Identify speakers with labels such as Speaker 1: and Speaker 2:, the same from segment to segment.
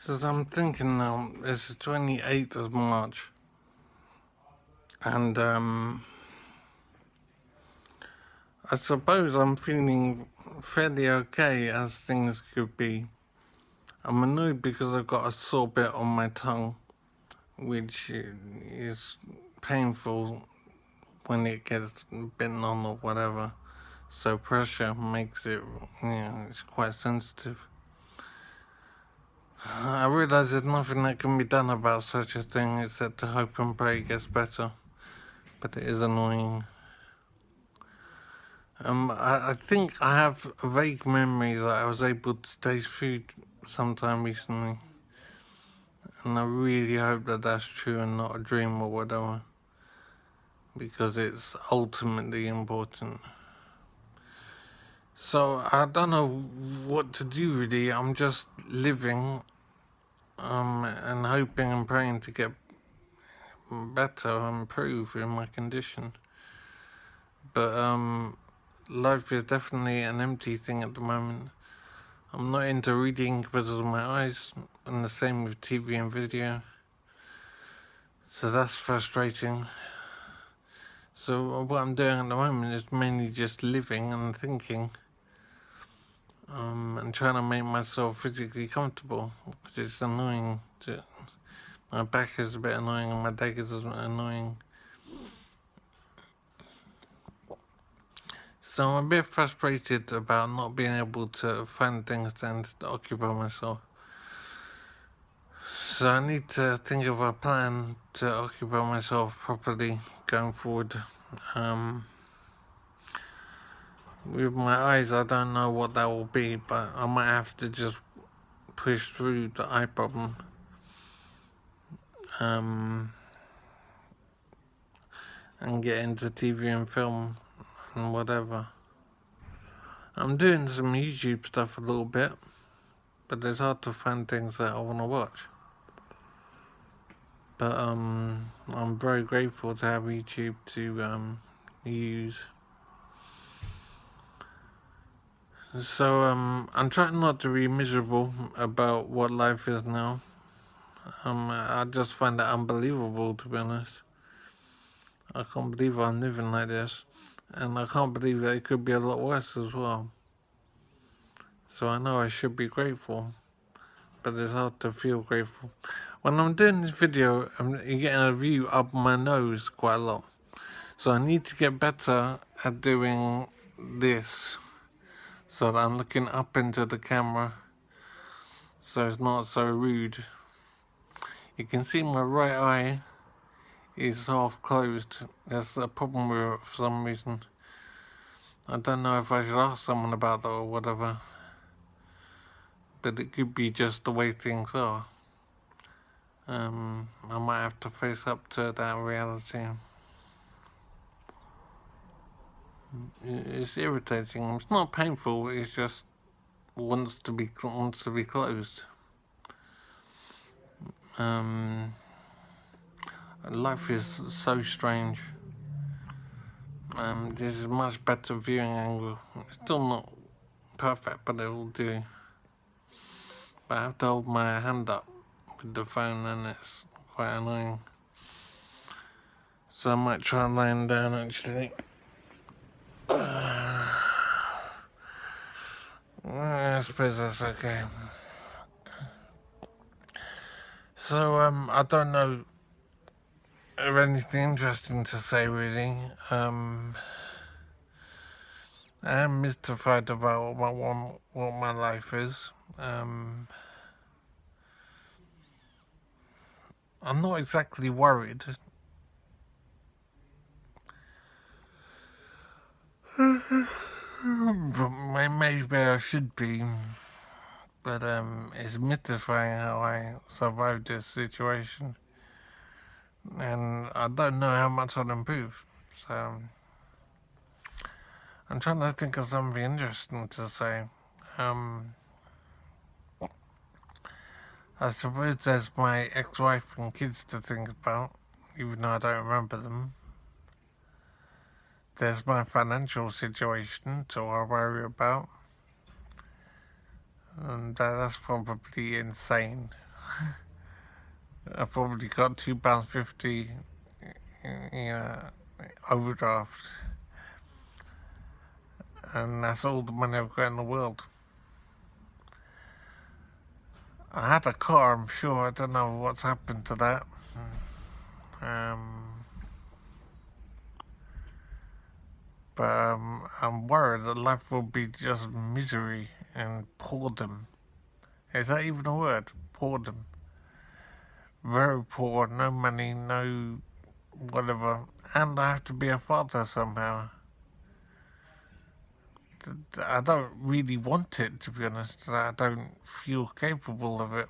Speaker 1: Because I'm thinking now, it's the 28th of March, and I suppose I'm feeling fairly okay as things could be. I'm annoyed because I've got a sore bit on my tongue, which is painful when it gets bitten on or whatever. So pressure makes it, it's quite sensitive. I realise there's nothing that can be done about such a thing except to hope and pray it gets better. But it is annoying. I think I have a vague memory that I was able to taste food sometime recently. And I really hope that that's true and not a dream or whatever. Because it's ultimately important. So I don't know what to do really. I'm just living and hoping and praying to get better and improve in my condition. But life is definitely an empty thing at the moment. I'm not into reading because of my eyes, and the same with TV and video. So that's frustrating. So what I'm doing at the moment is mainly just living and thinking. And trying to make myself physically comfortable, because it's annoying. My back is a bit annoying and my leg is annoying. So I'm a bit frustrated about not being able to find things to occupy myself. So I need to think of a plan to occupy myself properly going forward. With my eyes, I don't know what that will be, but I might have to just push through the eye problem. And get into TV and film and whatever. I'm doing some YouTube stuff a little bit, but it's hard to find things that I want to watch. But I'm very grateful to have YouTube to use. So I'm trying not to be miserable about what life is now. I just find it unbelievable, to be honest. I can't believe I'm living like this, and I can't believe that it could be a lot worse as well. So I know I should be grateful, but it's hard to feel grateful. When I'm doing this video, I'm getting a view up my nose quite a lot. So I need to get better at doing this, so that I'm looking up into the camera, so it's not so rude. You can see my right eye is half closed. There's a problem with it for some reason. I don't know if I should ask someone about that or whatever, but it could be just the way things are. I might have to face up to that reality. It's irritating. It's not painful. It's just wants to be closed. Life is so strange. This is a much better viewing angle. It's still not perfect, but it will do. But I have to hold my hand up with the phone, and it's quite annoying. So I might try lying down actually. I suppose that's okay. So I don't know of anything interesting to say really. I am mystified about what my life is. I'm not exactly worried. But maybe I should be. But it's mystifying how I survived this situation. And I don't know how much I'll improve. So I'm trying to think of something interesting to say. I suppose there's my ex-wife and kids to think about, even though I don't remember them. There's my financial situation to worry about. And that's probably insane. I probably got £2.50, overdraft, and that's all the money I've got in the world. I had a car, I'm sure. I don't know what's happened to that. But I'm worried that life will be just misery and boredom. Is that even a word? Boredom. Very poor, no money, no whatever. And I have to be a father somehow. I don't really want it, to be honest. I don't feel capable of it.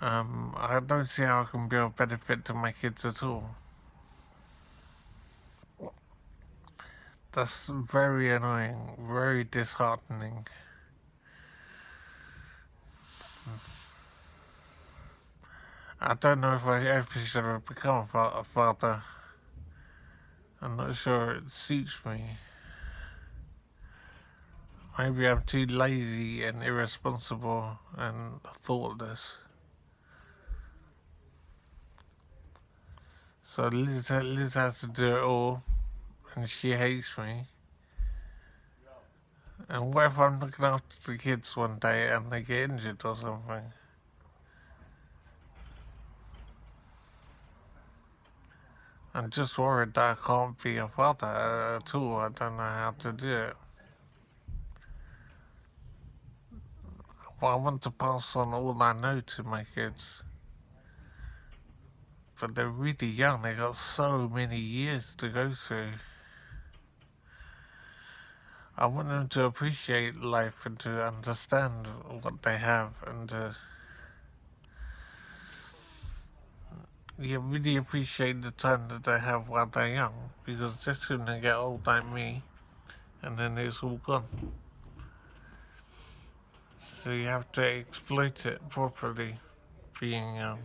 Speaker 1: I don't see how I can be of benefit to my kids at all. That's very annoying, very disheartening. I don't know if I ever should have become a father. I'm not sure it suits me. Maybe I'm too lazy and irresponsible and thoughtless. So Liz has to do it all, and she hates me. And what if I'm looking after the kids one day and they get injured or something? I'm just worried that I can't be a father at all. I don't know how to do it. Well, I want to pass on all I know to my kids. But they're really young. They got so many years to go through. I want them to appreciate life and to understand what they have and to really appreciate the time that they have while they're young, because they're soon they get old like me and then it's all gone. So you have to exploit it properly, being young.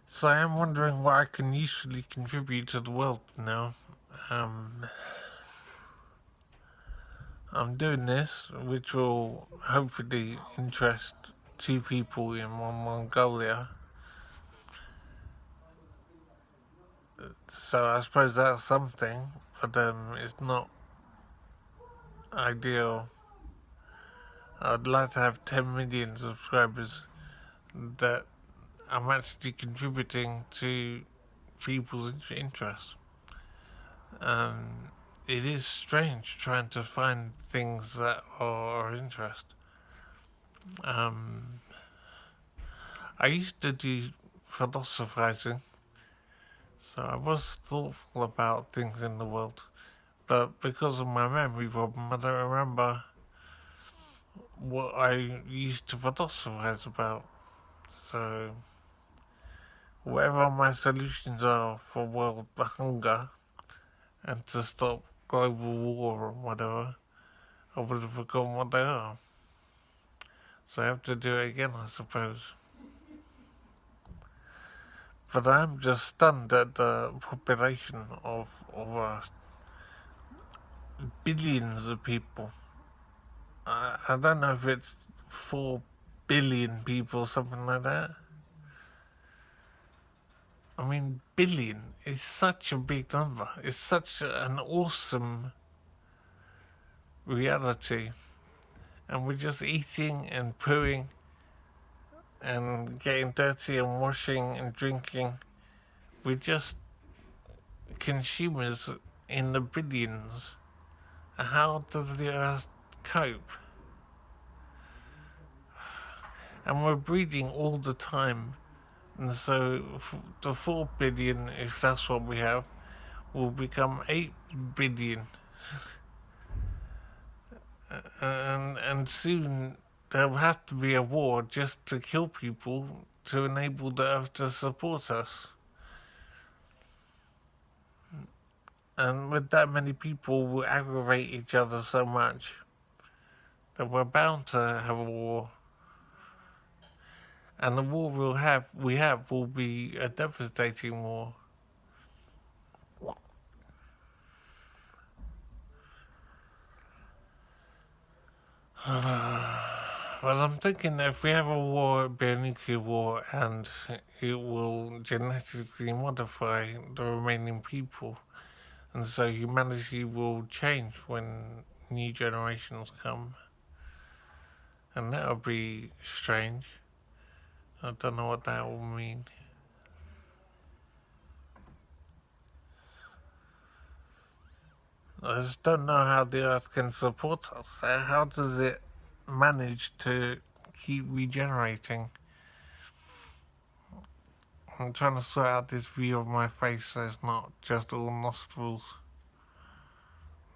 Speaker 1: So I am wondering what I can usefully contribute to the world now. I'm doing this, which will hopefully interest 2 people in Mongolia. So I suppose that's something, but it's not ideal. I'd like to have 10 million subscribers that I'm actually contributing to people's interest. It is strange trying to find things that are of interest. I used to do philosophizing, so I was thoughtful about things in the world, but because of my memory problem, I don't remember what I used to philosophize about. So, whatever my solutions are for world hunger and to stop global war or whatever, I would have forgotten what they are. So I have to do it again, I suppose. But I'm just stunned at the population of billions of people. I don't know if it's 4 billion people, something like that. I mean, billion is such a big number. It's such an awesome reality. And we're just eating and pooing and getting dirty and washing and drinking. We're just consumers in the billions. How does the earth cope? And we're breeding all the time. And so the 4 billion, if that's what we have, will become 8 billion. And soon there will have to be a war just to kill people to enable the earth to support us. And with that many people, we'll aggravate each other so much that we're bound to have a war. And the war we have will be a devastating war. Well, I'm thinking if we have a war, it'll be a nuclear war, and it will genetically modify the remaining people, and so humanity will change when new generations come, and that'll be strange. I don't know what that will mean. I just don't know how the Earth can support us. How does it manage to keep regenerating? I'm trying to sort out this view of my face so it's not just all nostrils.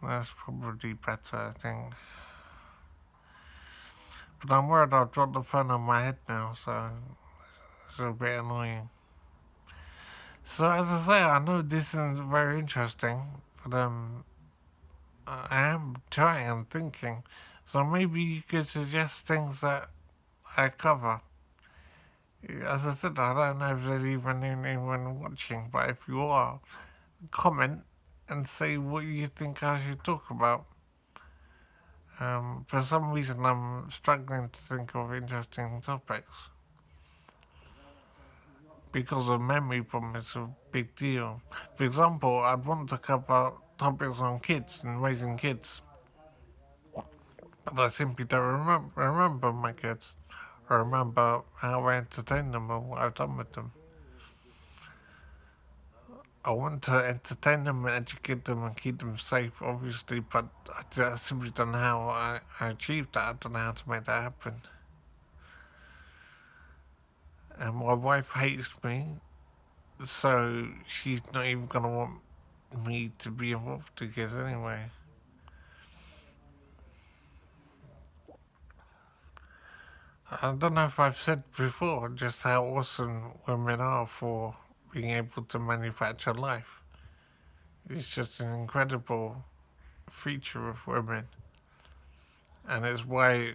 Speaker 1: That's probably better, I think. But I'm worried I'll drop the phone on my head now, so it's a bit annoying. So as I say, I know this is very interesting, but I am trying and thinking. So maybe you could suggest things that I cover. As I said, I don't know if there's even anyone watching, but if you are, comment and say what you think I should talk about. For some reason, I'm struggling to think of interesting topics. Because of memory problem, it's a big deal. For example, I'd want to cover topics on kids and raising kids, but I simply don't remember my kids. I remember how I entertained them and what I've done with them. I want to entertain them and educate them and keep them safe, obviously, but I simply don't know how I achieved that. I don't know how to make that happen. And my wife hates me, so she's not even going to want me to be involved with kids anyway. I don't know if I've said before just how awesome women are for being able to manufacture life. It's just an incredible feature of women, and it's why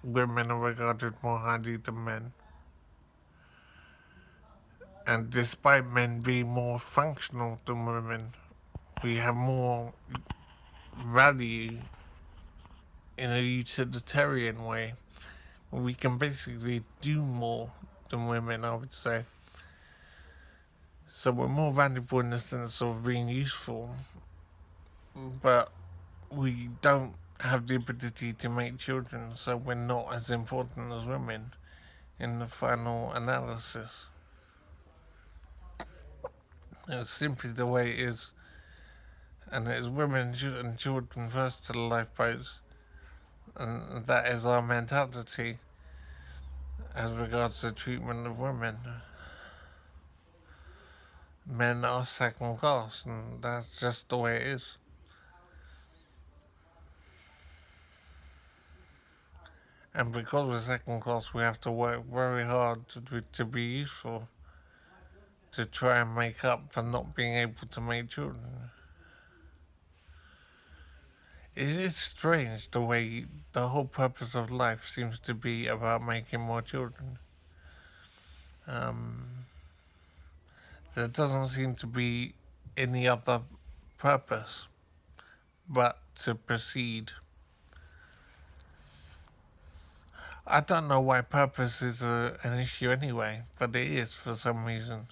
Speaker 1: women are regarded more highly than men. And despite men being more functional than women, we have more value in a utilitarian way. We can basically do more than women, I would say. So we're more valuable in the sense of being useful, but we don't have the ability to make children, so we're not as important as women in the final analysis. It's simply the way it is, and it's women and children first to the lifeboats, and that is our mentality as regards the treatment of women. Men are second class, and that's just the way it is. And because we're second class, we have to work very hard to be useful, to try and make up for not being able to make children. It is strange the way the whole purpose of life seems to be about making more children. There doesn't seem to be any other purpose but to proceed. I don't know why purpose is an issue anyway, but it is for some reason.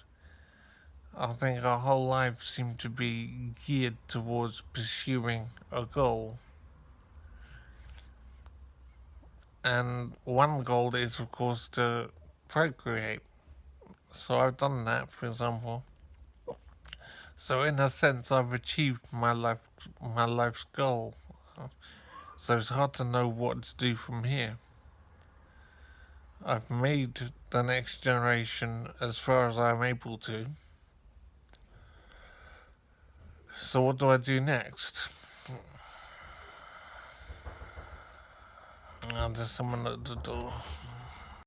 Speaker 1: I think our whole lives seem to be geared towards pursuing a goal. And one goal is, of course, to procreate. So I've done that, for example. So in a sense, I've achieved my life's goal. So it's hard to know what to do from here. I've made the next generation as far as I'm able to. So what do I do next? There's someone at the door.